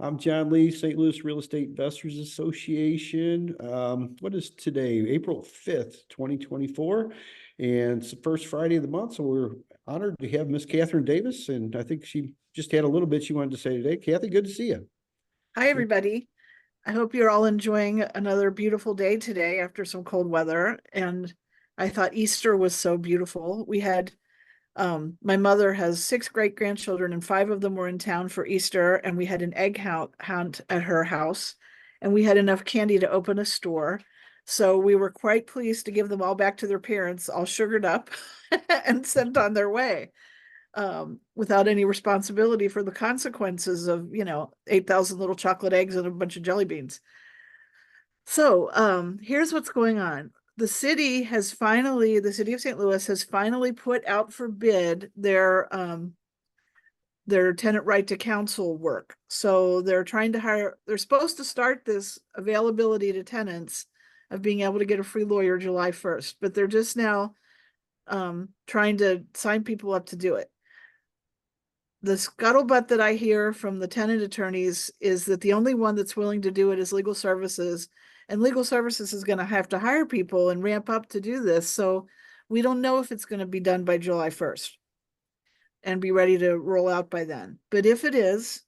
I'm John Lee, St. Louis Real Estate Investors Association. What is today? April 5th, 2024. And it's the first Friday of the month, so we're honored to have Miss Katharyn Davis. And I think she just had a little bit she wanted to say today. Kathy, good to see you. Hi, everybody. I hope you're all enjoying another beautiful day today after some cold weather. And I thought Easter was so beautiful. We had, my mother has 6 great-grandchildren and 5 of them were in town for Easter. And we had an egg hunt at her house and we had enough candy to open a store. So we were quite pleased to give them all back to their parents, all sugared up and sent on their way. Without any responsibility for the consequences of, 8,000 little chocolate eggs and a bunch of jelly beans. So here's what's going on. The city of St. Louis has finally put out for bid their tenant right to counsel work. So they're supposed to start this availability to tenants of being able to get a free lawyer July 1st, but they're just now trying to sign people up to do it. The scuttlebutt that I hear from the tenant attorneys is that the only one that's willing to do it is legal services, and legal services is going to have to hire people and ramp up to do this. So we don't know if it's going to be done by July 1st and be ready to roll out by then. But if it is,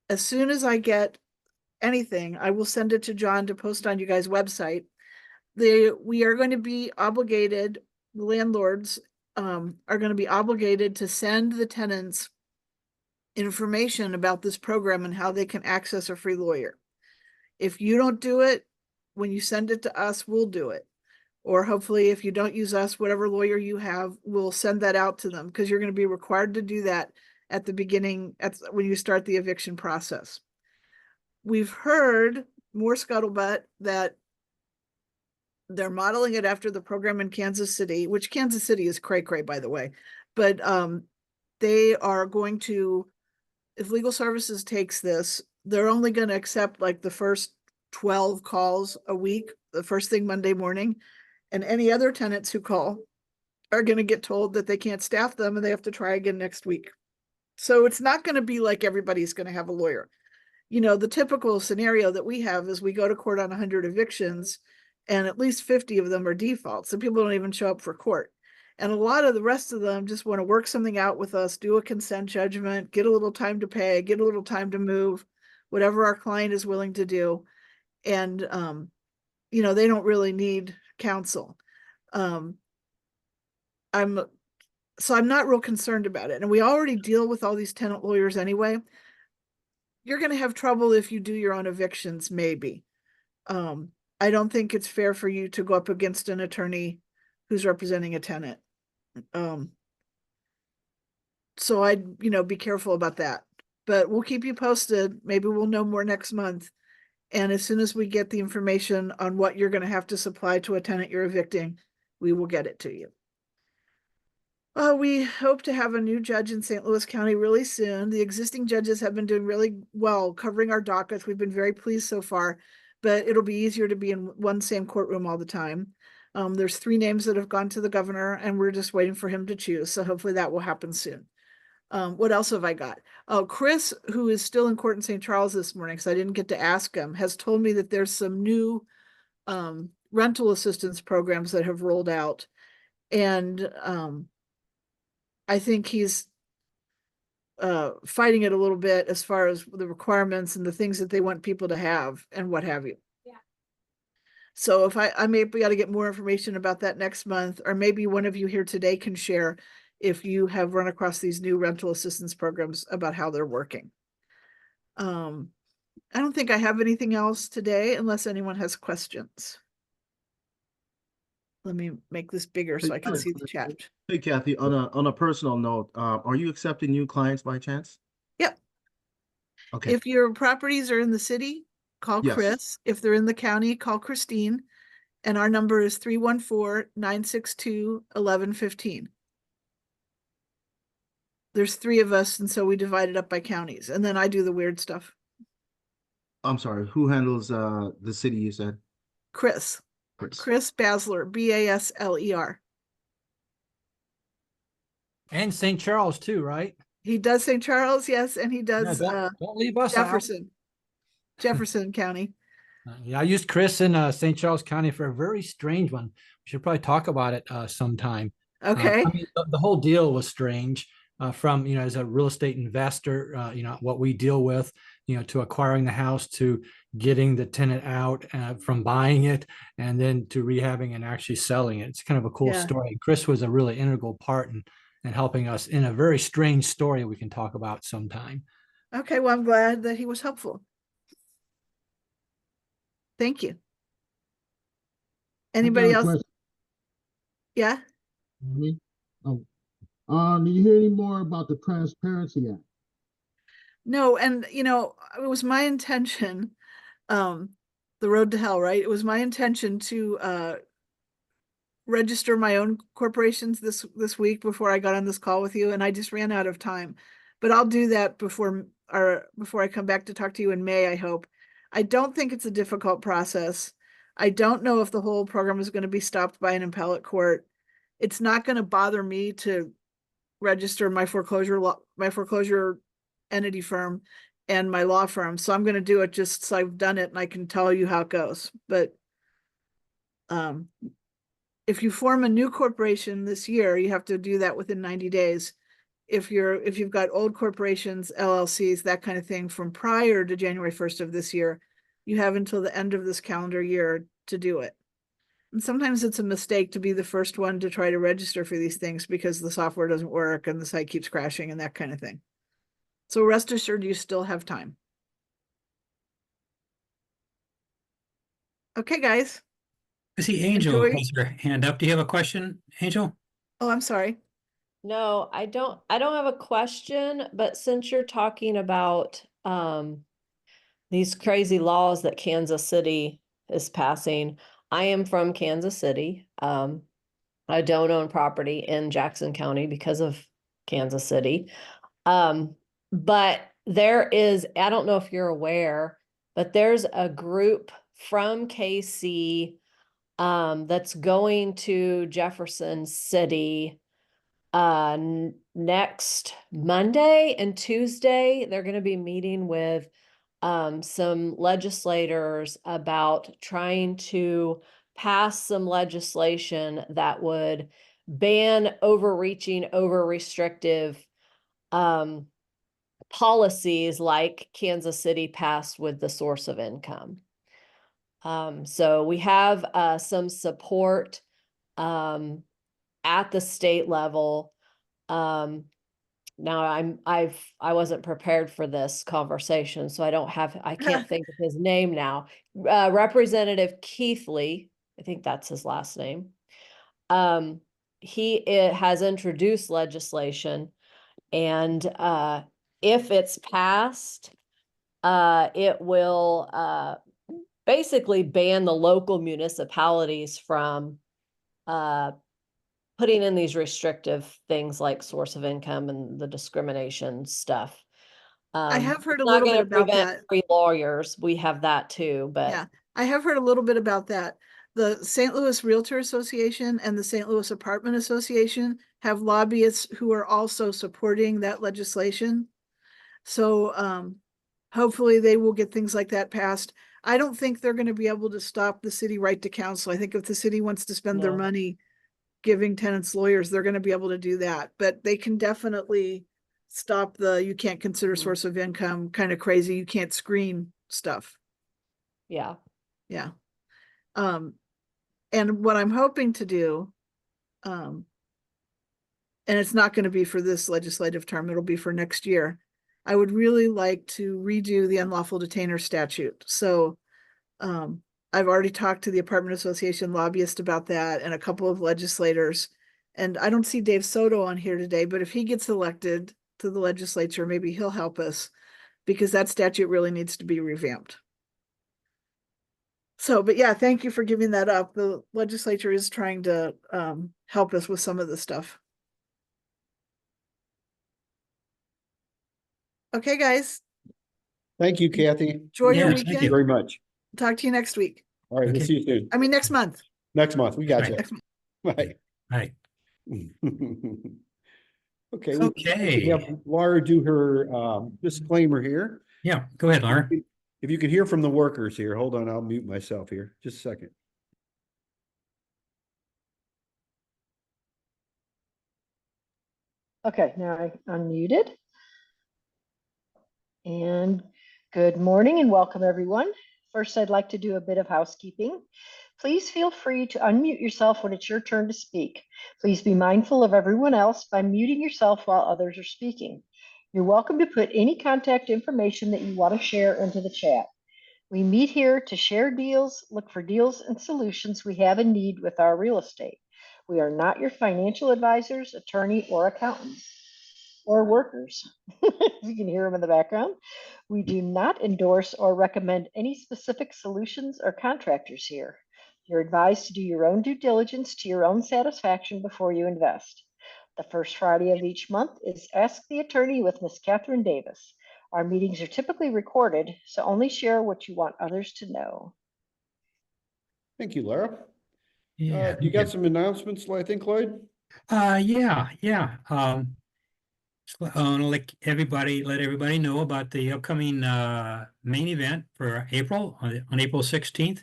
as soon as I get anything, I will send it to John to post on you guys' website. We are going to be obligated, the landlords are going to be obligated to send the tenants information about this program and how they can access a free lawyer. If you don't do it, when you send it to us, we'll do it. Or hopefully if you don't use us, whatever lawyer you have, we'll send that out to them, because you're going to be required to do that at the beginning, when you start the eviction process. We've heard more scuttlebutt that they're modeling it after the program in Kansas City, which Kansas City is cray-cray, by the way. But they are going to, if legal services takes this, they're only going to accept like the first 12 calls a week, the first thing Monday morning. And any other tenants who call are going to get told that they can't staff them and they have to try again next week. So it's not going to be like everybody's going to have a lawyer. The typical scenario that we have is we go to court on 100 evictions and at least 50 of them are defaults. So people don't even show up for court. And a lot of the rest of them just want to work something out with us, do a consent judgment, get a little time to pay, get a little time to move, whatever our client is willing to do. And, they don't really need counsel. I'm not real concerned about it. And we already deal with all these tenant lawyers anyway. You're going to have trouble if you do your own evictions, maybe. I don't think it's fair for you to go up against an attorney who's representing a tenant. So I'd, be careful about that, but we'll keep you posted. Maybe we'll know more next month. And as soon as we get the information on what you're going to have to supply to a tenant you're evicting, we will get it to you. We hope to have a new judge in St. Louis County really soon. The existing judges have been doing really well covering our dockets. We've been very pleased so far, but it'll be easier to be in one same courtroom all the time. There's 3 names that have gone to the governor and we're just waiting for him to choose. So hopefully that will happen soon. What else have I got? Oh, Chris, who is still in court in St. Charles this morning, because I didn't get to ask him, has told me that there's some new rental assistance programs that have rolled out. And I think he's fighting it a little bit as far as the requirements and the things that they want people to have and what have you. So if I may be able to get more information about that next month, or maybe one of you here today can share if you have run across these new rental assistance programs about how they're working. I don't think I have anything else today unless anyone has questions. Let me make this bigger so I can see the chat. Hey, Kathy, on a personal note, are you accepting new clients by chance? Yep. Okay. If your properties are in the city, call Yes. Chris. If they're in the county, call Christine. And our number is 314-962-1115. There's 3 of us, and so we divide it up by counties. And then I do the weird stuff. I'm sorry, who handles the city you said? Chris Basler, Basler. And St. Charles too, right? He does St. Charles, yes, and he Yeah, does don't leave us out. Jefferson County. Yeah, I used Chris in St. Charles County for a very strange one. We should probably talk about it sometime. Okay. I mean, the whole deal was strange. From, as a real estate investor, what we deal with, to acquiring the house, to getting the tenant out, from buying it, and then to rehabbing and actually selling it. It's kind of a cool Yeah. story. Chris was a really integral part in helping us in a very strange story we can talk about sometime. Okay, well, I'm glad that he was helpful. Thank you. Anybody else? Question. Yeah. Oh, did you hear any more about the Transparency Act? No, and it was my intention, the road to hell, right? It was my intention to register my own corporations this week before I got on this call with you, and I just ran out of time. But I'll do that before I come back to talk to you in May, I hope. I don't think it's a difficult process. I don't know if the whole program is going to be stopped by an appellate court. It's not going to bother me to register my foreclosure entity firm and my law firm. So I'm going to do it just so I've done it and I can tell you how it goes. But if you form a new corporation this year, you have to do that within 90 days. If you've got old corporations, LLCs, that kind of thing from prior to January 1st of this year, you have until the end of this calendar year to do it. And sometimes it's a mistake to be the first one to try to register for these things because the software doesn't work and the site keeps crashing and that kind of thing. So rest assured you still have time. Okay, guys. I see Angel Enjoy. has her hand up. Do you have a question, Angel? Oh, I'm sorry. No, I don't have a question, but since you're talking about these crazy laws that Kansas City is passing, I am from Kansas City. I don't own property in Jackson County because of Kansas City. But there is, I don't know if you're aware, but there's a group from KC that's going to Jefferson City next Monday and Tuesday. They're going to be meeting with some legislators about trying to pass some legislation that would ban overreaching, over-restrictive policies like Kansas City passed with the source of income. So we have some support at the state level. Now I wasn't prepared for this conversation, so I can't think of his name now. Representative Keithley, I think that's his last name. He has introduced legislation, and if it's passed, it will basically ban the local municipalities from putting in these restrictive things like source of income and the discrimination stuff. I have heard a it's not little bit gonna about prevent that. free lawyers. We have that too, but Yeah, I have heard a little bit about that. The St. Louis Realtor Association and the St. Louis Apartment Association have lobbyists who are also supporting that legislation. So hopefully they will get things like that passed. I don't think they're going to be able to stop the city right to counsel. I think if the city wants to spend their No. money giving tenants lawyers, they're going to be able to do that. But they can definitely stop the you can't consider source of income kind of crazy, you can't screen stuff. yeah. Yeah. And what I'm hoping to do, and it's not going to be for this legislative term, it'll be for next year. I would really like to redo the unlawful detainer statute. So I've already talked to the Apartment Association lobbyist about that and a couple of legislators. And I don't see Dave Soto on here today, but if he gets elected to the legislature, maybe he'll help us because that statute really needs to be revamped. So, but yeah, thank you for giving that up. The legislature is trying to help us with some of the stuff. Okay, guys. Thank you, Kathy. Enjoy your Yeah, Thank weekend. you very much. Talk to you next week. All right, we'll Okay. see you soon. I mean, next month. Next month, we got you. Right. Next month. Bye. Right. Okay, we Okay. have Laura do her disclaimer here. Yeah, go ahead, Laura. If you can hear from the workers here, hold on, I'll mute myself here. Just a second. Okay, now I unmuted. And good morning and welcome everyone. First, I'd like to do a bit of housekeeping. Please feel free to unmute yourself when it's your turn to speak. Please be mindful of everyone else by muting yourself while others are speaking. You're welcome to put any contact information that you want to share into the chat. We meet here to share deals, look for deals and solutions we have in need with our real estate. We are not your financial advisors, attorney, or accountants, or workers. You can hear them in the background. We do not endorse or recommend any specific solutions or contractors here. You're advised to do your own due diligence to your own satisfaction before you invest. The first Friday of each month is Ask the Attorney with Ms. Katharyn Davis. Our meetings are typically recorded, so only share what you want others to know. Thank you, Laura. Yeah. You got some announcements, I think, Lloyd? Yeah. So, let everybody know about the upcoming main event for April on April 16th.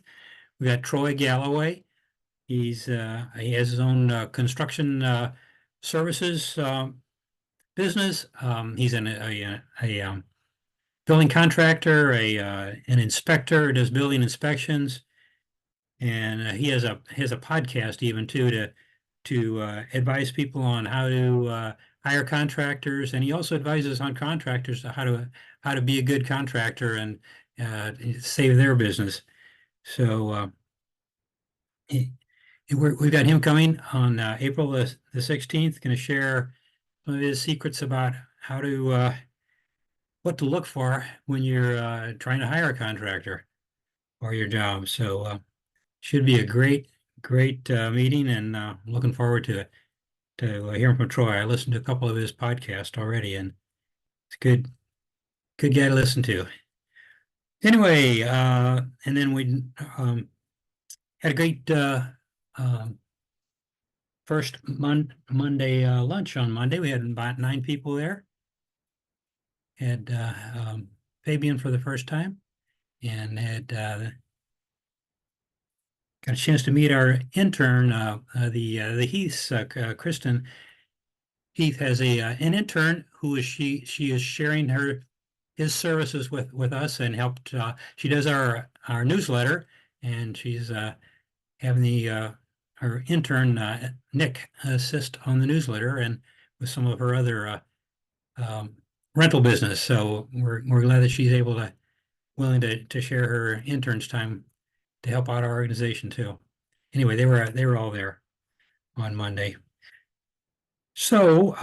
We got Troy Galloway. He has his own construction services business. He's a building contractor, an inspector, does building inspections, and he has a podcast even too to advise people on how to hire contractors, and he also advises on contractors how to be a good contractor and save their business. So we've got him coming on April the 16th, going to share some of his secrets about how to what to look for when you're trying to hire a contractor for your job. So should be a great meeting, and looking forward to hearing from Troy. I listened to a couple of his podcasts already, and it's good guy to listen to. Anyway, and then we had a great first Monday lunch on Monday. We had about 9 people there. Had Fabian for the first time, and had got a chance to meet our intern, the Heath's, Kristen. Heath has an intern who is she is sharing his services with us, and helped. She does our newsletter, and she's having her intern Nick assist on the newsletter and with some of her other rental business. So we're glad that she's willing to share her intern's time to help out our organization too. Anyway, they were all there on Monday. So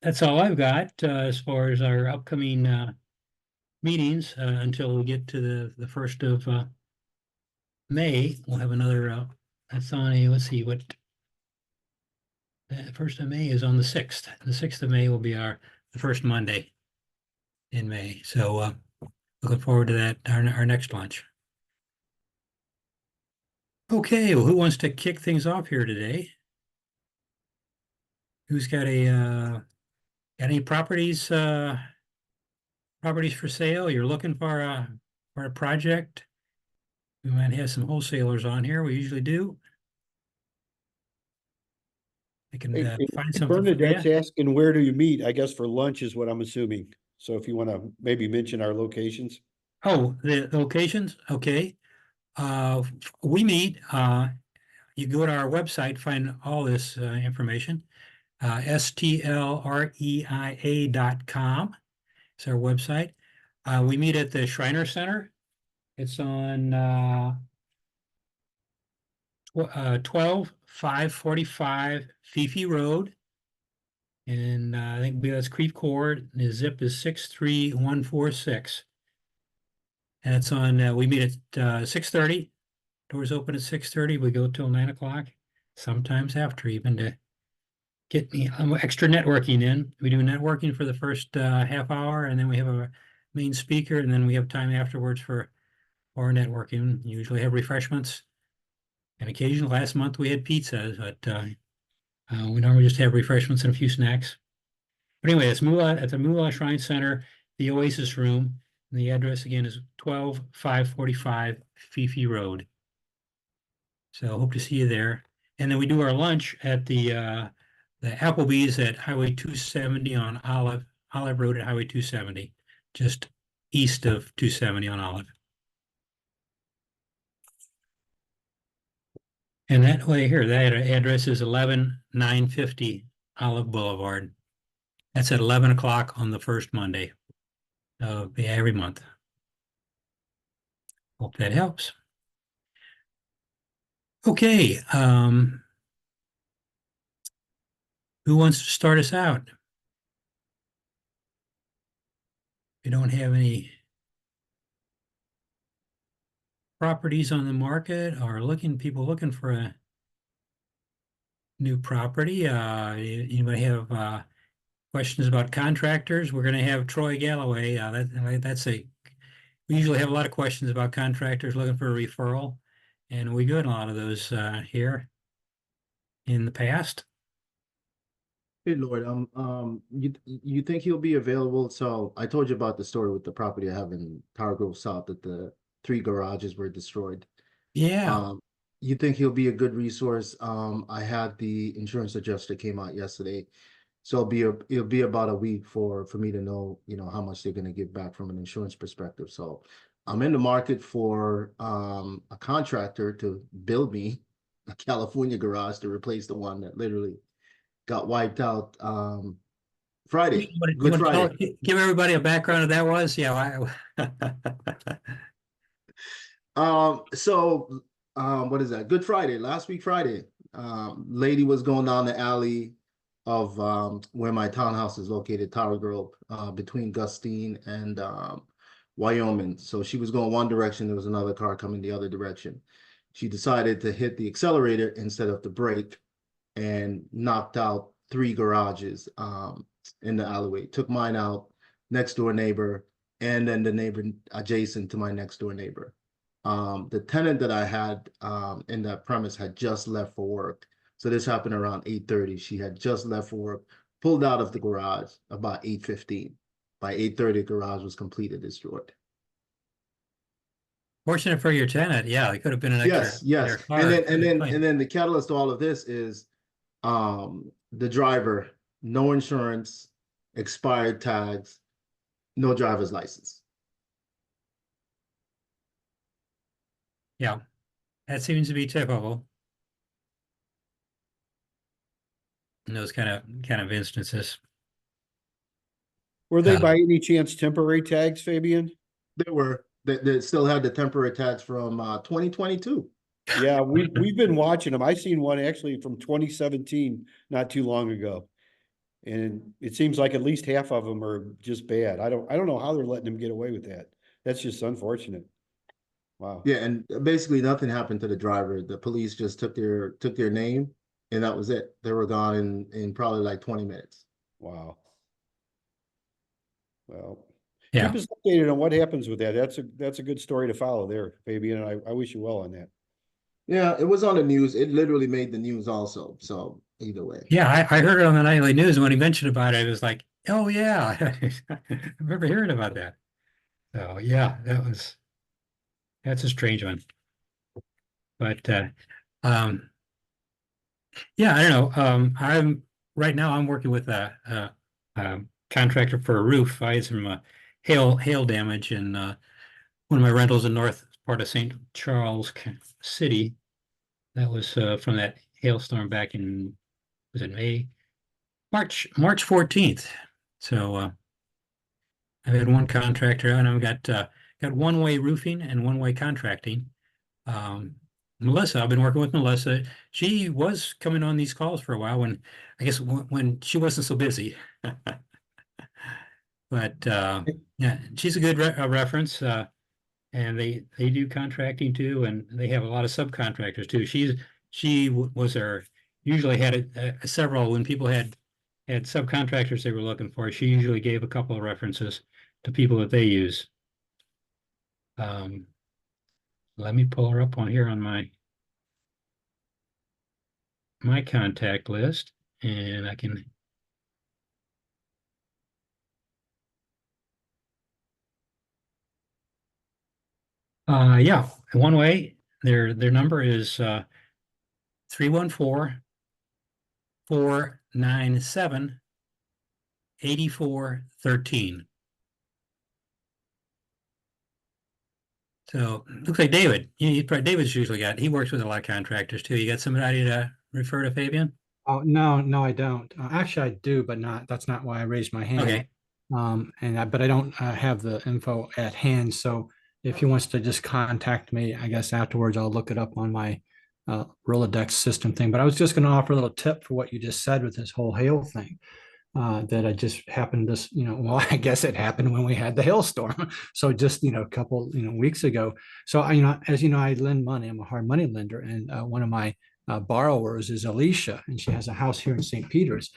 that's all I've got as far as our upcoming meetings until we get to the 1st of May. We'll have another. That's on a, let's see what. The 1st of May is on the 6th. The 6th of May will be the first Monday in May. So looking forward to that, our next lunch. Okay, well, who wants to kick things off here today? Who's got any properties for sale? You're looking for a project? We might have some wholesalers on here. We usually do. I can find something for Bernadette's you. asking, where do you meet? I guess for lunch is what I'm assuming. So if you want to maybe mention our locations. Oh, the locations? Okay. We meet, you go to our website, find all this information. STLREIA.com is our website. We meet at the Shriner Center. It's on 12545 Fifi Road. And I think that's Creve Coeur. The zip is 63146. And it's on, we meet at 6:30. Doors open at 6:30. We go till 9 o'clock, sometimes after, even to get me extra networking in. We do networking for the first half hour, and then we have a main speaker, and then we have time afterwards for our networking. Usually have refreshments, and occasionally last month we had pizza, but We normally just have refreshments and a few snacks. But anyway, it's at the Moolah Shrine Center, the Oasis Room. And the address again is 12545 Fifi Road. So hope to see you there. And then we do our lunch at the Applebee's at Highway 270 on Olive Road at Highway 270, just east of 270 on Olive. And that way here, that address is 11950 Olive Boulevard. That's at 11 o'clock on the first Monday of every month. Hope that helps. Okay, who wants to start us out? We don't have any properties on the market or people looking for a new property. Anybody have questions about contractors? We're going to have Troy Galloway. We usually have a lot of questions about contractors looking for a referral, and we've done a lot of those here in the past. Hey, Lord, you think he'll be available? So I told you about the story with the property I have in Tower Grove South that the 3 garages were destroyed. Yeah. You think he'll be a good resource? I had the insurance adjuster came out yesterday, so it'll be about a week for me to know, how much they're going to give back from an insurance perspective. So I'm in the market for a contractor to build me a California garage to replace the one that literally got wiped out Friday. Good Friday. Give everybody a background of that was? Yeah. What is that? Good Friday, last week Friday. Lady was going down the alley of where my townhouse is located, Tower Grove, between Gustine and Wyoming. So she was going one direction, there was another car coming the other direction. She decided to hit the accelerator instead of the brake and knocked out 3 garages in the alleyway. Took mine out, next door neighbor, and then the neighbor adjacent to my next door neighbor. The tenant that I had in that premise had just left for work. So this happened around 8:30. She had just left for work, pulled out of the garage about 8:15. By 8:30, the garage was completely destroyed. Fortunate for your tenant, yeah, it could have been an extra. Yes. And then the catalyst to all of this is the driver, no insurance, expired tags, no driver's license. Yeah, that seems to be typical in those kind of instances. Were they by any chance temporary tags, Fabian? They still had the temporary tags from 2022. Yeah, we've been watching them. I seen one actually from 2017, not too long ago. And it seems like at least half of them are just bad. I don't know how they're letting them get away with that. That's just unfortunate. Wow. Yeah, and basically nothing happened to the driver. The police just took their name, and that was it. They were gone in probably like 20 minutes. Wow. Well, yeah. Keep us updated on what happens with that. That's a good story to follow there, Fabian, and I wish you well on that. Yeah, it was on the news. It literally made the news also. So either way. Yeah, I heard it on the nightly news, and when he mentioned about it, it was like, oh yeah, I remember hearing about that. So yeah, that's a strange one. But yeah, I don't know. I'm working with a contractor for a roof. I had some hail damage in one of my rentals in north part of St. Charles City. That was from that hailstorm back in, was it March 14th. So I've had one contractor, and I've got one-way roofing and one-way contracting. Melissa, I've been working with Melissa. She was coming on these calls for a while when she wasn't so busy. But yeah, she's a good reference. And they do contracting too, and they have a lot of subcontractors too. She was usually had several when people had subcontractors they were looking for. She usually gave a couple of references to people that they use. Let me pull her up on here on my my contact list, and I can. Yeah, one way, their number is 314-497-8413. So looks like David, David's usually he works with a lot of contractors too. You got somebody to refer to, Fabian? Oh, no, I don't. Actually, I do, but that's not why I raised my hand. Okay. But I don't have the info at hand. So if he wants to just contact me, I guess afterwards I'll look it up on my Rolodex system thing. But I was just going to offer a little tip for what you just said with this whole hail thing. That I just happened this, well, I guess it happened when we had the hailstorm. So just, a couple, weeks ago. So, as you know, I lend money. I'm a hard money lender. And one of my borrowers is Alicia, and she has a house here in St. Peter's.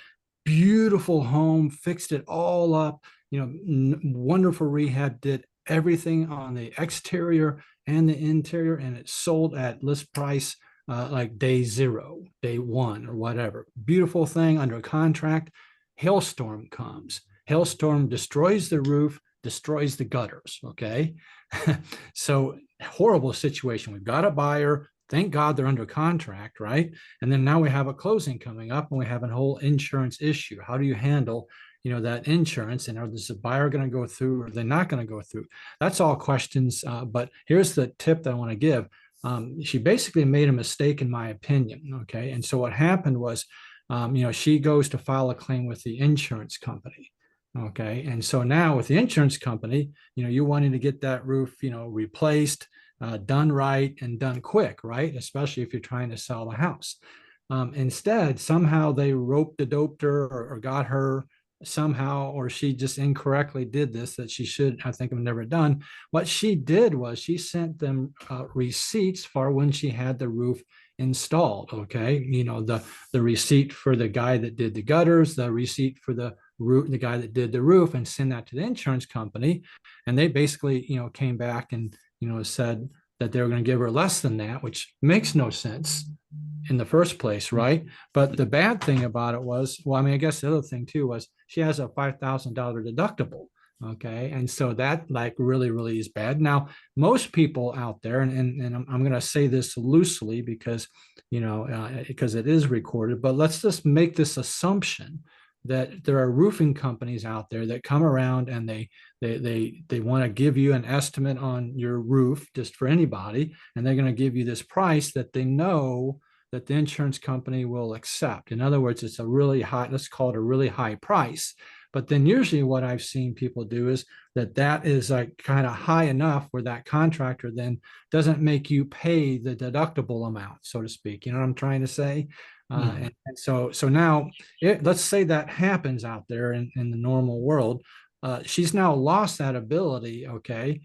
Beautiful home, fixed it all up, wonderful rehab, did everything on the exterior and the interior, and it sold at list price like day 0, day 1, or whatever. Beautiful thing under contract. Hailstorm comes. Hailstorm destroys the roof, destroys the gutters. Okay. So horrible situation. We've got a buyer. Thank God they're under contract, right? And then now we have a closing coming up, and we have a whole insurance issue. How do you handle, that insurance? And is the buyer going to go through, or they're not going to go through? That's all questions. But here's the tip that I want to give. She basically made a mistake, in my opinion. Okay. And so what happened was, she goes to file a claim with the insurance company. Okay. And so now with the insurance company, you're wanting to get that roof, replaced, done right, and done quick, right? Especially if you're trying to sell the house. Instead, somehow they roped-a-doped her, or got her somehow, or she just incorrectly did this that she should, I think, have never done. What she did was she sent them receipts for when she had the roof installed. Okay, the receipt for the guy that did the gutters, the receipt for the guy that did the roof, and send that to the insurance company. And they basically, came back and said that they were going to give her less than that, which makes no sense in the first place, right? But the bad thing about it was, well, I mean, I guess the other thing too was she has a $5,000 deductible. Okay. And so that really, really is bad. Now, most people out there, and I'm going to say this loosely because, because it is recorded, but let's just make this assumption that there are roofing companies out there that come around and they want to give you an estimate on your roof just for anybody. And they're going to give you this price that they know that the insurance company will accept. In other words, it's a really high, let's call it a really high price. But then usually what I've seen people do is that is kind of high enough where that contractor then doesn't make you pay the deductible amount, so to speak. You know what I'm trying to say? And so now let's say that happens out there in the normal world. She's now lost that ability, okay?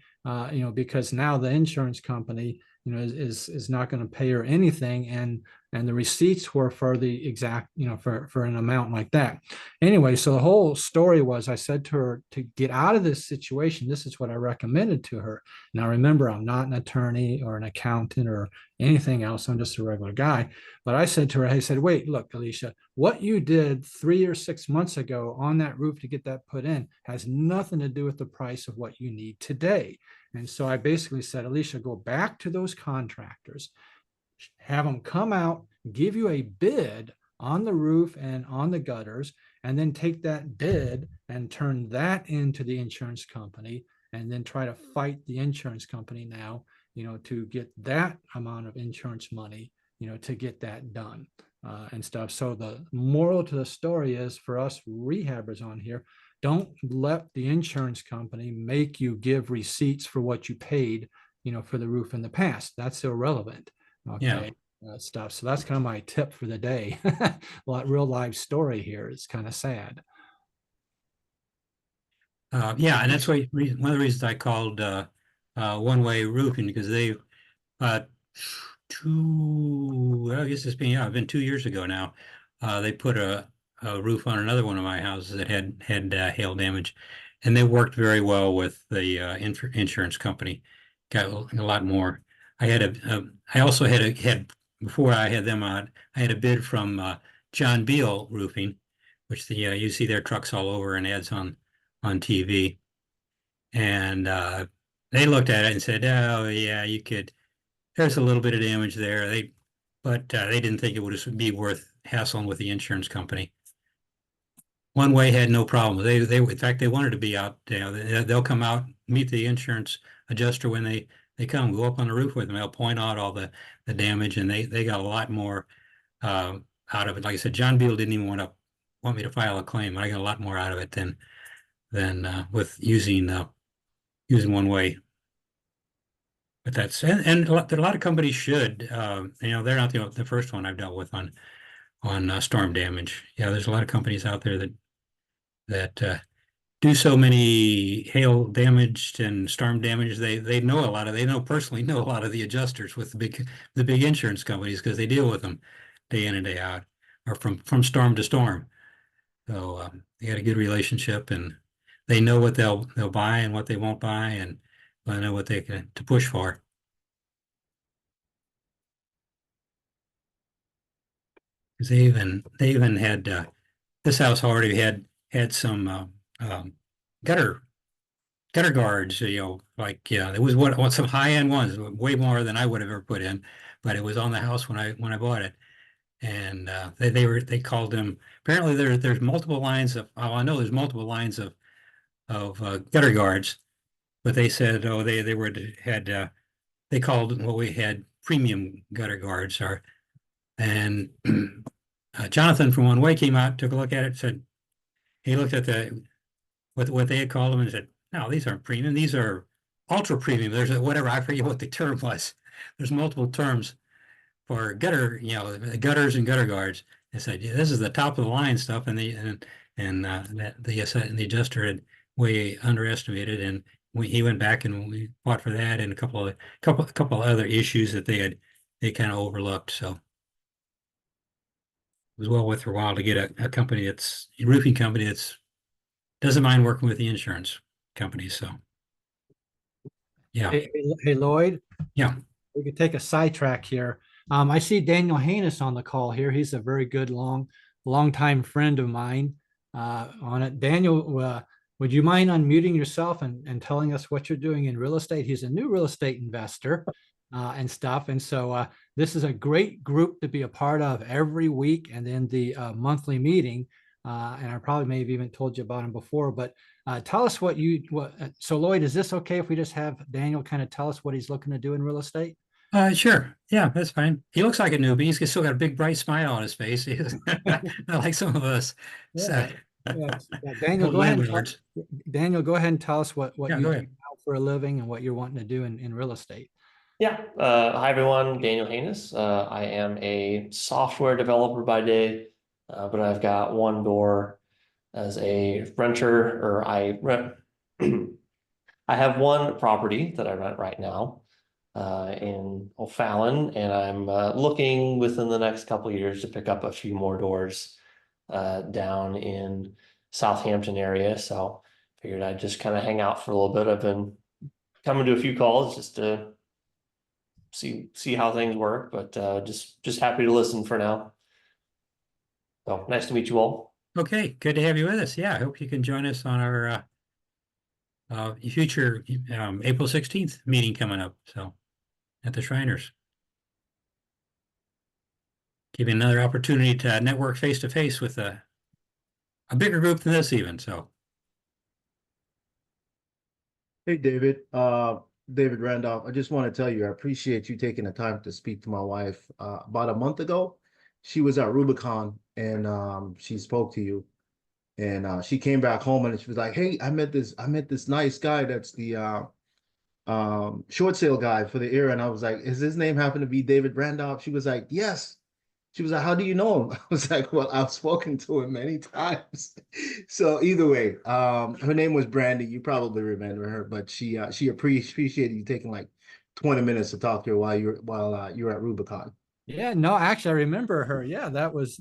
Because now the insurance company, is not going to pay her anything, and the receipts were for the exact, for an amount like that. Anyway, so the whole story was, I said to her, to get out of this situation, this is what I recommended to her. Now, remember, I'm not an attorney or an accountant or anything else. I'm just a regular guy. But I said to her, I said, wait, look, Alicia, what you did 3 or 6 months ago on that roof to get that put in has nothing to do with the price of what you need today. And so I basically said, Alicia, go back to those contractors, have them come out, give you a bid on the roof and on the gutters, and then take that bid and turn that into the insurance company, and then try to fight the insurance company now, to get that amount of insurance money, to get that done and stuff. So the moral to the story is, for us rehabbers on here, don't let the insurance company make you give receipts for what you paid, for the roof in the past. That's irrelevant. Okay. Yeah. Stuff. So that's kind of my tip for the day. Real live story here. It's kind of sad. Yeah, and that's why one of the reasons I called one-way roofing, because they I guess it's been 2 years ago now. They put a roof on another one of my houses that had hail damage, and they worked very well with the insurance company. Got a lot more. I also had before I had them on, I had a bid from John Beal Roofing, which you see their trucks all over and ads on TV. And they looked at it and said, "Oh yeah, you could. There's a little bit of damage there." But they didn't think it would be worth hassling with the insurance company. One Way had no problem. They in fact they wanted to be out. They'll come out, meet the insurance adjuster when they come, go up on the roof with them. They'll point out all the damage, and they got a lot more out of it. Like I said, John Beal didn't even want me to file a claim. I got a lot more out of it than with using One Way. But that's and a lot of companies should. They're not the first one I've dealt with on storm damage. Yeah, there's a lot of companies out there that do so many hail damaged and storm damage. They personally know a lot of the adjusters with the big insurance companies because they deal with them day in and day out, or from storm to storm. So they got a good relationship, and they know what they'll buy and what they won't buy, and I know what they can to push for. Because they even had this house already had some gutter guards. It was what some high end ones, way more than I would have ever put in, but it was on the house when I bought it, and they called them. Apparently there's multiple lines of. Oh, I know there's multiple lines of gutter guards. But they said, they called what we had premium gutter guards, and Jonathan from One Way came out, took a look at it, said, he looked at what they had called them and said, "No, these aren't premium. These are ultra premium." There's whatever, I forget what the term was. There's multiple terms for gutters and gutter guards. They said, "Yeah, this is the top of the line stuff," and the adjuster had way underestimated, and he went back and we fought for that and a couple of other issues that they kind of overlooked. So it was well worth their while to get a roofing company that's doesn't mind working with the insurance companies. So yeah. Hey, Lloyd. Yeah. We could take a sidetrack here. I see Daniel Haynes on the call here. He's a very good long-time friend of mine on it. Daniel, would you mind unmuting yourself and telling us what you're doing in real estate? He's a new real estate investor and stuff. And so this is a great group to be a part of every week, and then the monthly meeting. And I probably may have even told you about him before, but tell us so Lloyd, is this okay if we just have Daniel kind of tell us what he's looking to do in real estate? Sure. Yeah, that's fine. He looks like a newbie. He's still got a big bright smile on his face. Not like some of us. Yeah. So. Yeah. Daniel, go ahead and tell us what you do now for a living and what you're wanting to do in real estate. Yeah. Hi, everyone. Daniel Haynes. I am a software developer by day, but I've got one door as a renter, or I rent. I have one property that I rent right now in O'Fallon, and I'm looking within the next couple of years to pick up a few more doors down in Southampton area. So figured I'd just kind of hang out for a little bit. I've been coming to a few calls just to see how things work, but just happy to listen for now. So nice to meet you all. Okay, good to have you with us. Yeah, I hope you can join us on our future April 16th meeting coming up. So at the Shriners. Give you another opportunity to network face to face with a bigger group than this even. So. Hey, David. David Randolph. I just want to tell you, I appreciate you taking the time to speak to my wife. About a month ago, she was at Rubicon and she spoke to you, and she came back home and she was like, "Hey, I met this nice guy that's the short sale guy for the era." And I was like, "Is his name happen to be David Randolph?" She was like, "Yes." She was like, "How do you know him?" I was like, "Well, I've spoken to him many times." So either way, her name was Brandy. You probably remember her, but she appreciated you taking like 20 minutes to talk to her while you're at Rubicon. Yeah, no, actually, I remember her. Yeah, that was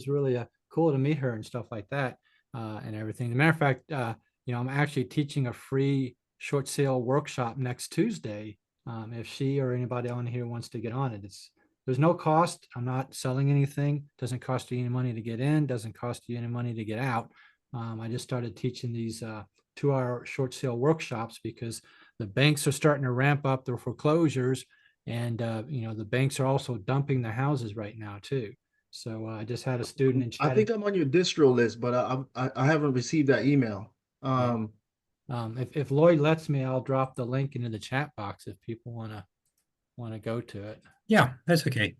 really cool to meet her and stuff like that, and everything. As a matter of fact, I'm actually teaching a free short sale workshop next Tuesday. If she or anybody on here wants to get on it, it's there's no cost. I'm not selling anything. Doesn't cost you any money to get in, doesn't cost you any money to get out. I just started teaching these 2-hour short sale workshops because the banks are starting to ramp up their foreclosures, and the banks are also dumping the houses right now too. So I just had a student in I think I'm on your distro list, but I haven't received that email. If Lloyd lets me, I'll drop the link into the chat box if people want to go to it. Yeah, that's okay.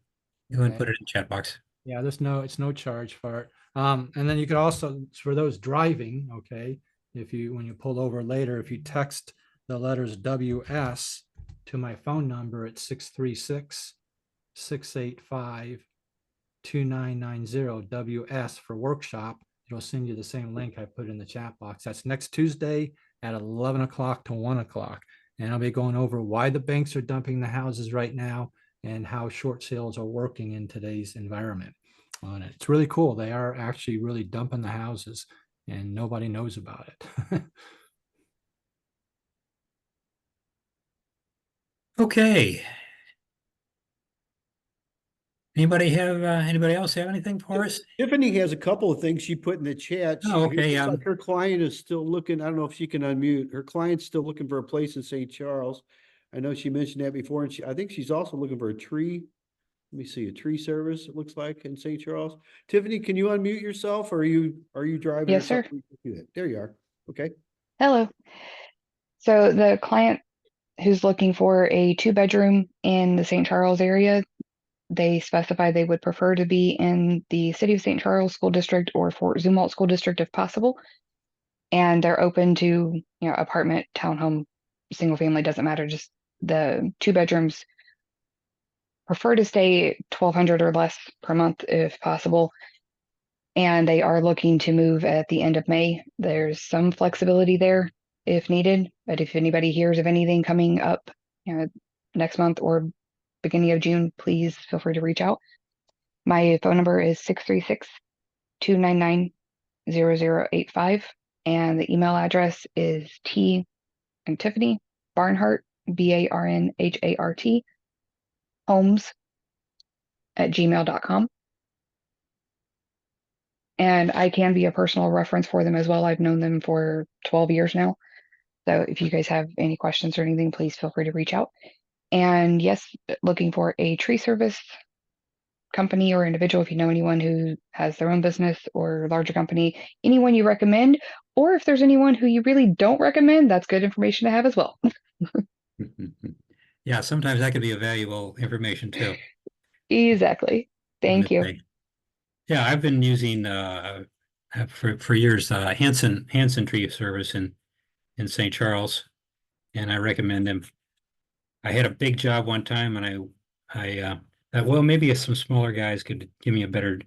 Go and Okay. put it in the chat box. Yeah, it's no charge for it. And then you could also, for those driving, okay, when you pull over later, if you text the letters WS to my phone number at 636-685-2990 WS for workshop, it'll send you the same link I put in the chat box. That's next Tuesday at 11 o'clock to 1 o'clock. And I'll be going over why the banks are dumping the houses right now and how short sales are working in today's environment on it. It's really cool. They are actually really dumping the houses and nobody knows about it. Okay. Anybody else have anything for us? Tiffany has a couple of things she put in the chat. Oh, okay, It looks like her client is still looking, I don't know if she can unmute. Her client's still looking for a place in St. Charles. I know she mentioned that before, and I think she's also looking for a tree. Let me see, a tree service, it looks like, in St. Charles. Tiffany, can you unmute yourself, or are you driving? Yes, sir. There you are. Okay. Hello. So the client who's looking for a 2-bedroom in the St. Charles area, they specify they would prefer to be in the City of St. Charles School District or Fort Zumwalt School District if possible. And they're open to, apartment, townhome, single family, doesn't matter, just the 2 bedrooms. Prefer to stay $1,200 or less per month if possible. And they are looking to move at the end of May. There's some flexibility there if needed, but if anybody hears of anything coming up, next month or beginning of June, please feel free to reach out. My phone number is 636-299-0085, and the email address is T and Tiffany Barnhart, BARNHART, homes@gmail.com. And I can be a personal reference for them as well. I've known them for 12 years now. So if you guys have any questions or anything, please feel free to reach out. And yes, looking for a tree service company or individual, if you know anyone who has their own business or larger company, anyone you recommend, or if there's anyone who you really don't recommend, that's good information to have as well. Yeah, sometimes that could be a valuable information too. Exactly. Thank you. Yeah, I've been using for years Hanson Tree Service in St. Charles, and I recommend them. I had a big job one time, and I thought, well, maybe some smaller guys could give me a better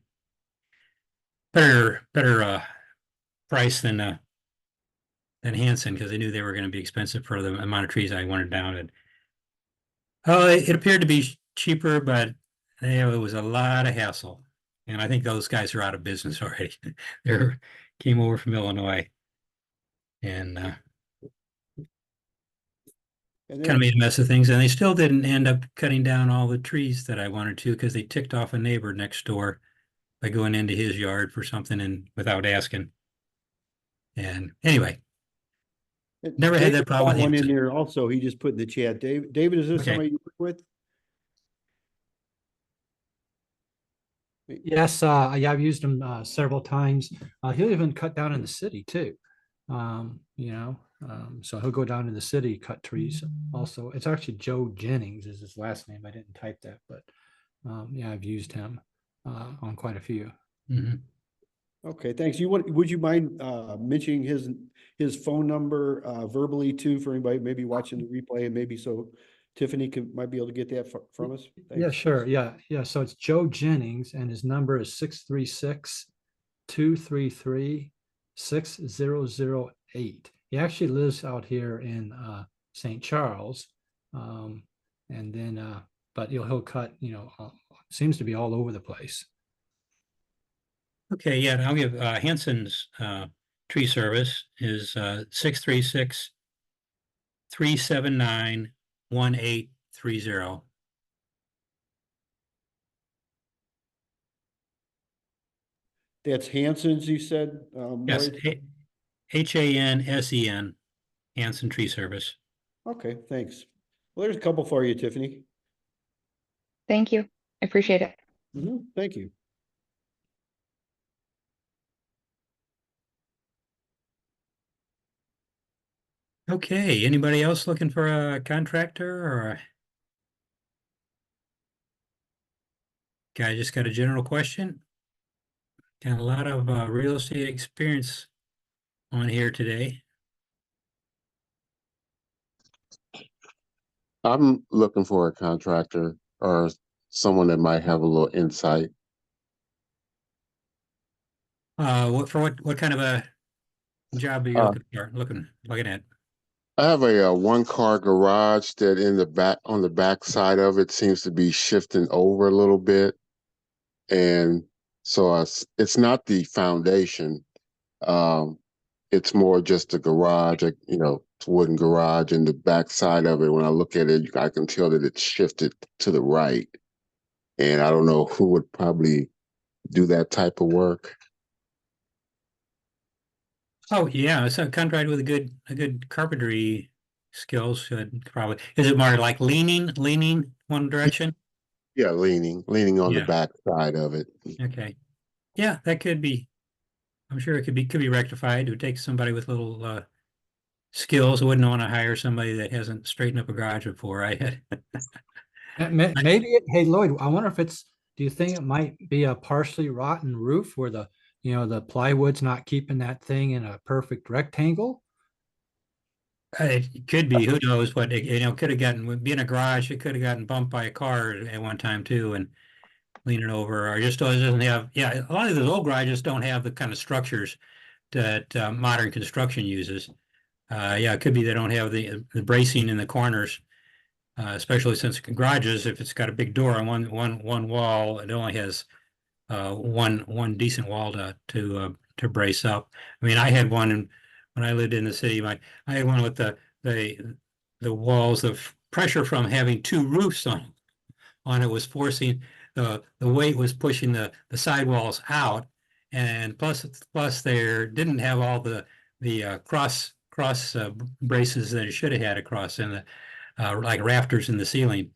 price than Hanson, because I knew they were going to be expensive for the amount of trees I wanted down. And it appeared to be cheaper, but it was a lot of hassle. And I think those guys are out of business already. They came over from Illinois, and kind of made a mess of things. And they still didn't end up cutting down all the trees that I wanted to, because they ticked off a neighbor next door by going into his yard for something and without asking. And anyway, never had that problem with one in Hanson. there also. He just put in the chat. David, is this Okay. somebody you work with? Yes, yeah, I've used him several times. He'll even cut down in the city too. So he'll go down to the city, cut trees. Also, it's actually Joe Jennings is his last name. I didn't type that, but yeah, I've used him on quite a few. Mm-hmm. Okay, thanks. Would you mind mentioning his phone number verbally too, for anybody maybe watching the replay, and maybe so Tiffany might be able to get that from us? Thanks. Yeah, sure. Yeah. So it's Joe Jennings, and his number is 636-233-6008. He actually lives out here in St. Charles, and then but he'll cut. Seems to be all over the place. Okay, yeah, I'll give Hanson's tree service is 636-379-1830. That's Hanson's, you said, Yes, Lloyd? Hansen, Hansen Tree Service. Okay, thanks. Well, there's a couple for you, Tiffany. Thank you. I appreciate it. Thank you. Okay, anybody else looking for a contractor or a guy just got a general question? Got a lot of real estate experience on here today. I'm looking for a contractor or someone that might have a little insight. What kind of a job are you Uh, looking at? I have a one-car garage that in the back on the back side of it seems to be shifting over a little bit, and so it's not the foundation. Um, it's more just the garage, it's a wooden garage, and the back side of it. When I look at it, I can tell that it's shifted to the right, and I don't know who would probably do that type of work. Oh yeah, it's a contractor with a good carpentry skills should probably. Is it more like leaning one direction? Yeah, leaning on the Yeah. back side of it. Okay. Yeah, that could be. I'm sure it could be rectified. It would take somebody with little skills. I wouldn't want to hire somebody that hasn't straightened up a garage before. I had. Maybe, hey Lloyd, I wonder if do you think it might be a partially rotten roof where the plywood's not keeping that thing in a perfect rectangle? It could be. Who knows? But it could have gotten being a garage. It could have gotten bumped by a car at one time too, and leaning over, or just doesn't have. Yeah, a lot of those old garages don't have the kind of structures that modern construction uses. Yeah, it could be they don't have the bracing in the corners, especially since garages, if it's got a big door on one wall, it only has one decent wall to brace up. I mean, I had one when I lived in the city. I had one with the walls. The pressure from having two roofs on it was forcing the weight was pushing the sidewalls out, and plus there didn't have all the cross braces that it should have had across in the like rafters in the ceiling.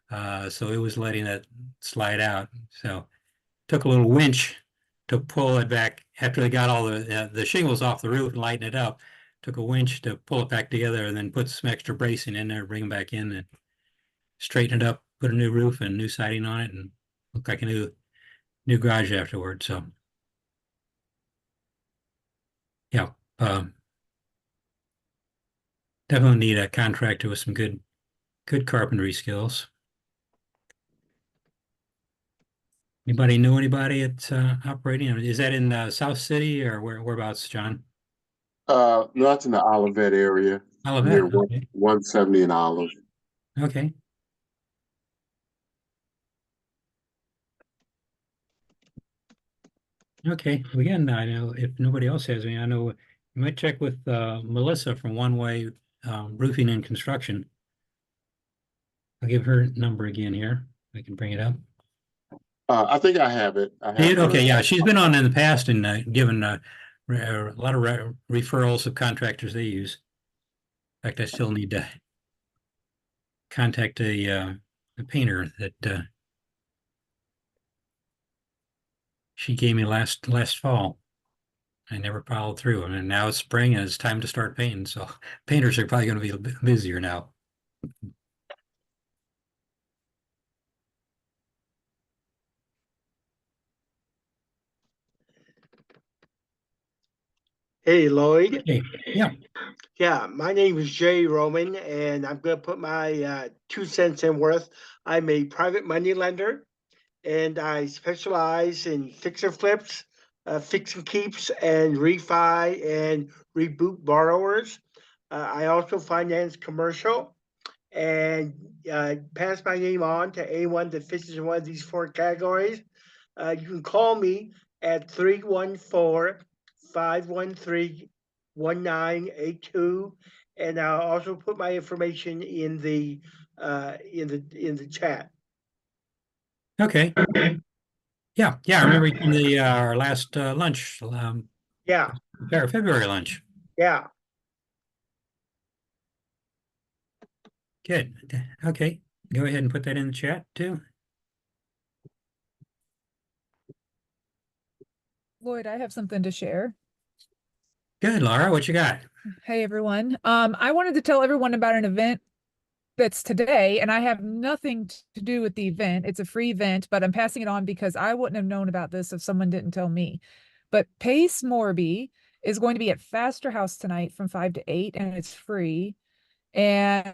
So it was letting it slide out. So took a little winch to pull it back after they got all the shingles off the roof and lighten it up. Took a winch to pull it back together and then put some extra bracing in there, bring them back in and straighten it up, put a new roof and new siding on it, and look like a new garage afterward. So yeah, definitely need a contractor with some good carpentry skills. Anybody know anybody that's operating? Is that in South City or whereabouts, John? No, that's in the Olivet area. Olivet, Near okay. 170 and Olive. Okay. Okay. Well, again, I know if nobody else has any, I know you might check with Melissa from One Way Roofing and Construction. I'll give her number again here. I can bring it up. I think I have it. Okay, yeah, she's been on in the past and given a lot of referrals of contractors they use. In fact, I still need to contact a painter that she gave me last fall. I never followed through. I mean, now it's spring and it's time to start painting, so painters are probably going to be a bit busier now. Hey, Lloyd. Hey, yeah. Yeah, my name is Jay Roman, and I'm going to put my 2 cents in worth. I'm a private money lender, and I specialize in fixer flips, fix and keeps, and refi and reboot borrowers. I also finance commercial, and pass my name on to anyone that fits in one of these 4 categories. You can call me at 314-513-1982, and I'll also put my information in the chat. Okay. Yeah, I remember from the our last lunch, Yeah, February lunch. yeah. Good. Okay, go ahead and put that in the chat too. Lloyd, I have something to share. Good, Laura, what you got? Hey, everyone. I wanted to tell everyone about an event that's today, and I have nothing to do with the event. It's a free event, but I'm passing it on because I wouldn't have known about this if someone didn't tell me. But Pace Morby is going to be at Faster House tonight from 5 to 8, and it's free. And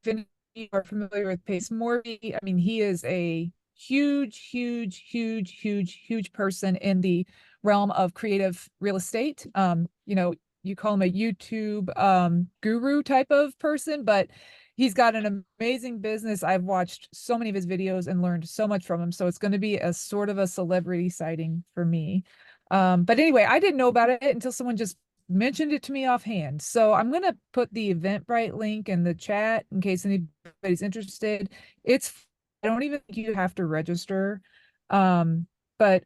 if you are familiar with Pace Morby, I mean, he is a huge person in the realm of creative real estate. You call him a YouTube guru type of person, but he's got an amazing business. I've watched so many of his videos and learned so much from him. So it's going to be a sort of a celebrity sighting for me. But anyway, I didn't know about it until someone just mentioned it to me offhand. So I'm going to put the Eventbrite link in the chat in case anybody's interested. I don't even think you have to register. But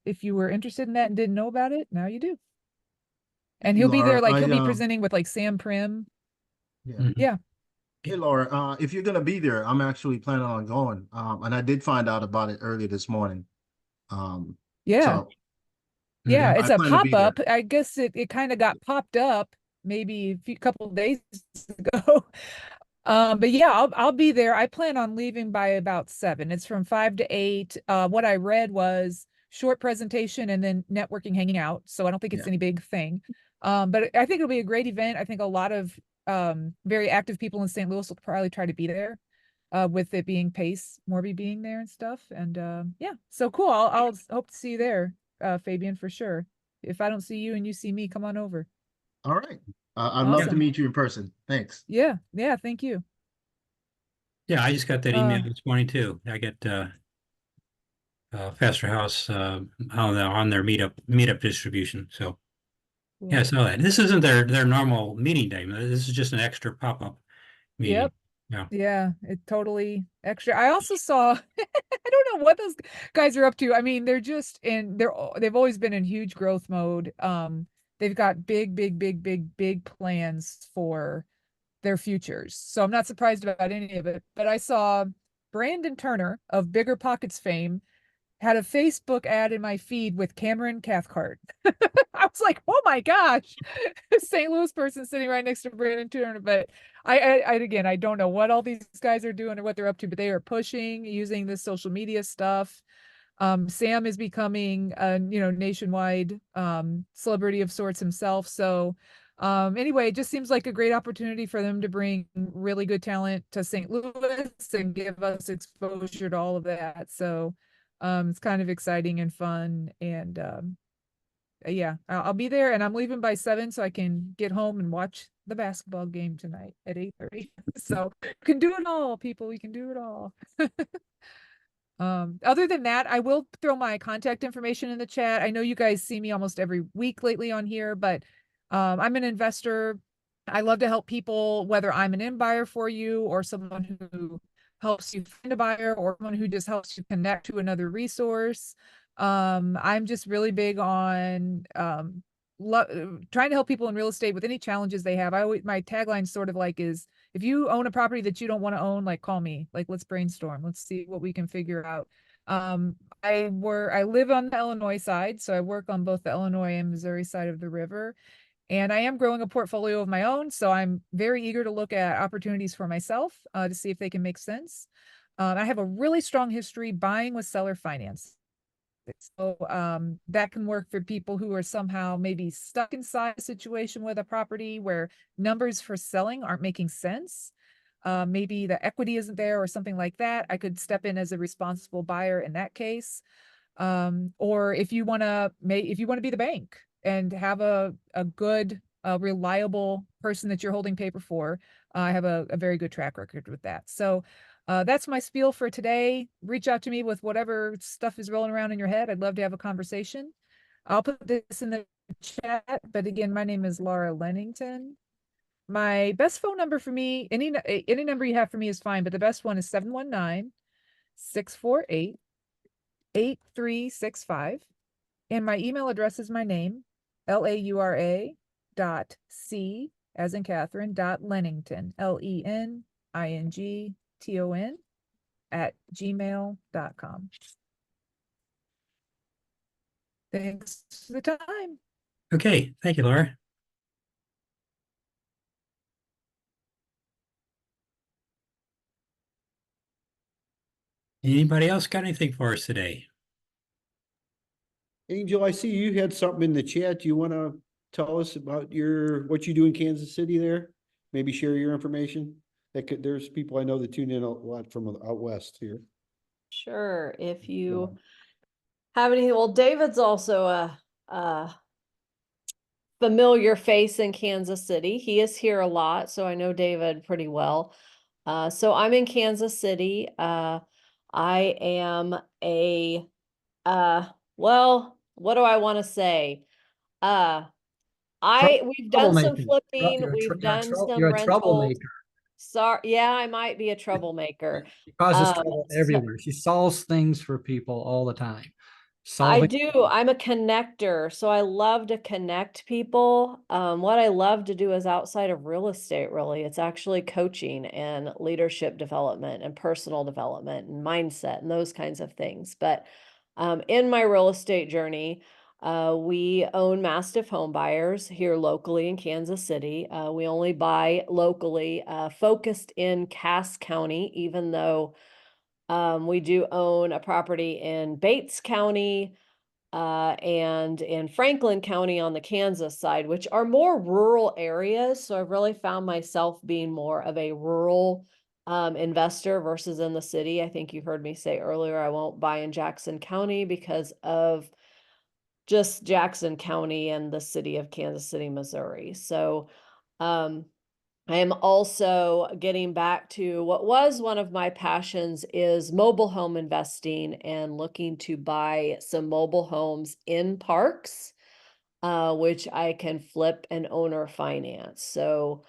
if you were interested in that and didn't know about it, now you do. And he'll be there, like he'll be presenting with like Sam Prim. Yeah. Yeah. Hey, Laura, if you're gonna be there, I'm actually planning on going. And I did find out about it earlier this morning. Yeah. So Yeah, I it's a plan to be there. pop-up. I guess it kind of got popped up maybe a couple of days ago. But yeah, I'll be there. I plan on leaving by about 7. It's from 5 to 8. What I read was short presentation and then networking, hanging out. So I don't think it's any big thing. But I think it'll be a great event. I think a lot of very active people in St. Louis will probably try to be there. With it being Pace Morby being there and stuff. And yeah, so cool. I'll hope to see you there, Fabian, for sure. If I don't see you and you see me, come on over. All right. I'd love to Awesome. meet you in person. Thanks. Yeah, thank you. Yeah, I just got that email this morning too. I get Faster House on their meetup distribution. So yeah, I saw that. This isn't their normal meeting day. This is just an extra pop-up meeting. Yep. Yeah. Yeah, it totally extra. I also saw, I don't know what those guys are up to. I mean, they've always been in huge growth mode. They've got big plans for their futures. So I'm not surprised about any of it. But I saw Brandon Turner of Bigger Pockets fame had a Facebook ad in my feed with Cameron Cathcart. I was like, oh my gosh, St. Louis person sitting right next to Brandon Turner. But I don't know what all these guys are doing or what they're up to, but they are pushing using this social media stuff. Sam is becoming a nationwide celebrity of sorts himself. So anyway, it just seems like a great opportunity for them to bring really good talent to St. Louis and give us exposure to all of that. So it's kind of exciting and fun. And yeah, I'll be there, and I'm leaving by 7 so I can get home and watch the basketball game tonight at 8:30. So you can do it all, people. We can do it all. Other than that, I will throw my contact information in the chat. I know you guys see me almost every week lately on here, but I'm an investor. I love to help people, whether I'm an in buyer for you or someone who helps you find a buyer or someone who just helps you connect to another resource. I'm just really big on trying to help people in real estate with any challenges they have. My tagline sort of like is, if you own a property that you don't want to own, like call me, like let's brainstorm, let's see what we can figure out. I live on the Illinois side, so I work on both the Illinois and Missouri side of the river. And I am growing a portfolio of my own, so I'm very eager to look at opportunities for myself to see if they can make sense. I have a really strong history buying with seller finance. So that can work for people who are somehow maybe stuck inside a situation with a property where numbers for selling aren't making sense. Maybe the equity isn't there or something like that. I could step in as a responsible buyer in that case. Or if you want to be the bank and have a good, reliable person that you're holding paper for, I have a very good track record with that. So that's my spiel for today. Reach out to me with whatever stuff is rolling around in your head. I'd love to have a conversation. I'll put this in the chat, but again, my name is Laura Lennington. My best phone number for me, any number you have for me is fine, but the best one is 719-648-8255. 8365. And my email address is my name, LAURA dot C as in Catherine dot Lennington, LENINGTON @gmail.com. Thanks for the time. Okay, thank you, Laura. Anybody else got anything for us today? Angel, I see you had something in the chat. Do you want to tell us about what you do in Kansas City there? Maybe share your information. There's people I know that tune in a lot from out west here. Sure, if you have any, well, David's also a familiar face in Kansas City. He is here a lot, so I know David pretty well. So I'm in Kansas City. I am well, what do I want to say? We've done some Troublemaker. flipping, we've done some You're a rentals. troublemaker. Sorry, yeah, I might be a troublemaker. She causes Um, trouble so- everywhere. She solves things for people all the time. I Solving. do. I'm a connector, so I love to connect people. What I love to do is outside of real estate, really. It's actually coaching and leadership development and personal development and mindset and those kinds of things. But in my real estate journey, we own mastiff home buyers here locally in Kansas City. We only buy locally, focused in Cass County, even though we do own a property in Bates County and in Franklin County on the Kansas side, which are more rural areas. So I've really found myself being more of a rural investor versus in the city. I think you heard me say earlier, I won't buy in Jackson County because of just Jackson County and the city of Kansas City, Missouri. So I am also getting back to what was one of my passions is mobile home investing and looking to buy some mobile homes in parks, which I can flip and owner finance. So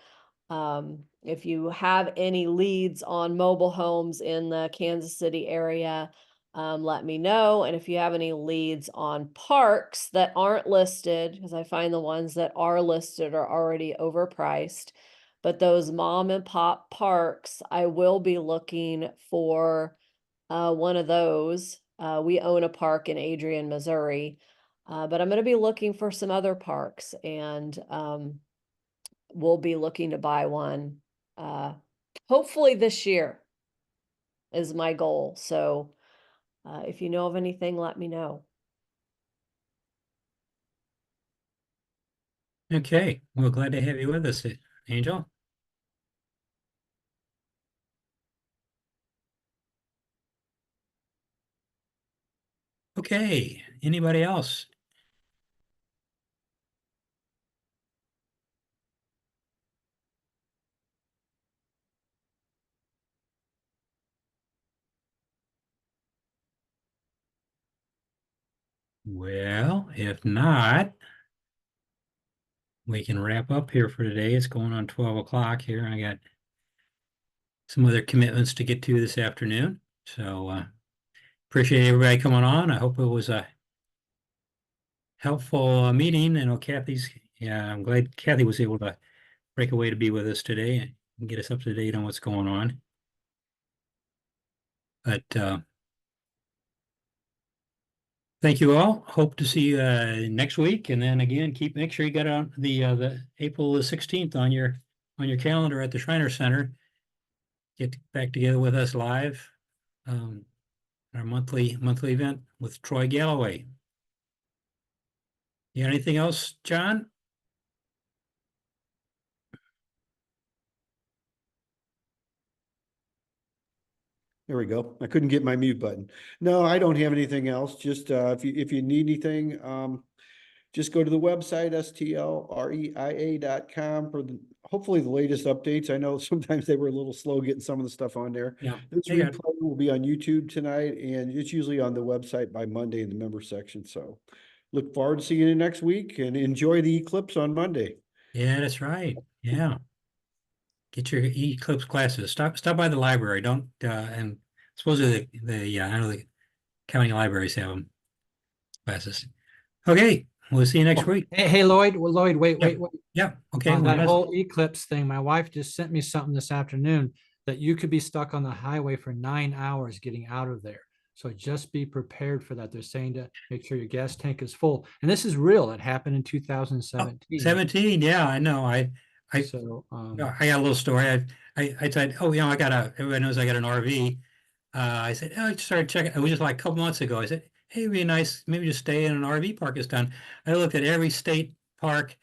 if you have any leads on mobile homes in the Kansas City area, let me know. And if you have any leads on parks that aren't listed, because I find the ones that are listed are already overpriced, but those mom and pop parks, I will be looking for one of those. We own a park in Adrian, Missouri, but I'm going to be looking for some other parks, and we'll be looking to buy one hopefully this year is my goal. So if you know of anything, let me know. Okay, well, glad to have you with us, Angel. Okay, anybody else? Well, if not, we can wrap up here for today. It's going on 12 o'clock here. I got some other commitments to get to this afternoon. So appreciate everybody coming on. I hope it was a helpful meeting. I know I'm glad Kathy was able to break away to be with us today and get us up to date on what's going on. But thank you all. Hope to see you next week. And then again, make sure you got on the April 16th on your calendar at the Shriner Center. Get back together with us live. Our monthly event with Troy Galloway. You got anything else, John? There we go. I couldn't get my mute button. No, I don't have anything else. Just if you need anything, just go to the website, STLREIA.com for hopefully the latest updates. I know sometimes they were a little slow getting some of the stuff on there. Yeah. This replay will be on YouTube tonight, and it's usually on the website by Monday in the member section. So look forward to seeing you next week, and enjoy the eclipse on Monday. Yeah, that's right. Yeah. Get your Eclipse classes. Stop by the library. Don't and supposedly I know county libraries have them classes. Okay, we'll see you next week. Hey, Lloyd, wait, Yeah. wait. Yeah, okay. On well, that that's- whole eclipse thing, my wife just sent me something this afternoon that you could be stuck on the highway for 9 hours getting out of there. So just be prepared for that. They're saying to make sure your gas tank is full. And this is real. It happened in 2017. 17, yeah, I know. So, I got a little story. I said, oh, I got everybody knows I got an RV. I said, oh, I started checking. It was just like a couple months ago. I said, hey, it'd be nice, maybe just stay in an RV park this time. I looked at every state park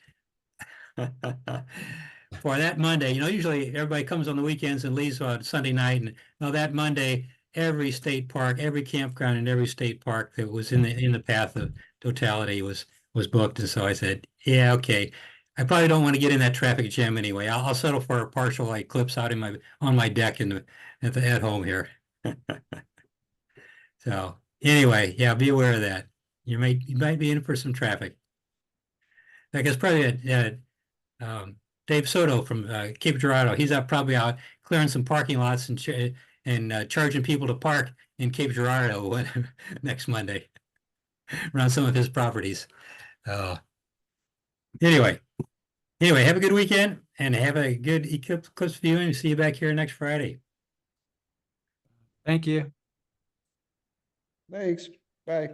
for that Monday. Usually everybody comes on the weekends and leaves on Sunday night. And that Monday, every state park, every campground in every state park that was in the path of totality was booked. And so I said, yeah, okay. I probably don't want to get in that traffic jam anyway. I'll settle for a partial eclipse out on my deck at home here. So anyway, yeah, be aware of that. You might be in for some traffic. I guess probably Dave Soto from Cape Girardeau. He's probably out clearing some parking lots and charging people to park in Cape Girardeau next Monday around some of his properties. Anyway, have a good weekend and have a good eclipse viewing. See you back here next Friday. thank you. Thanks. Bye.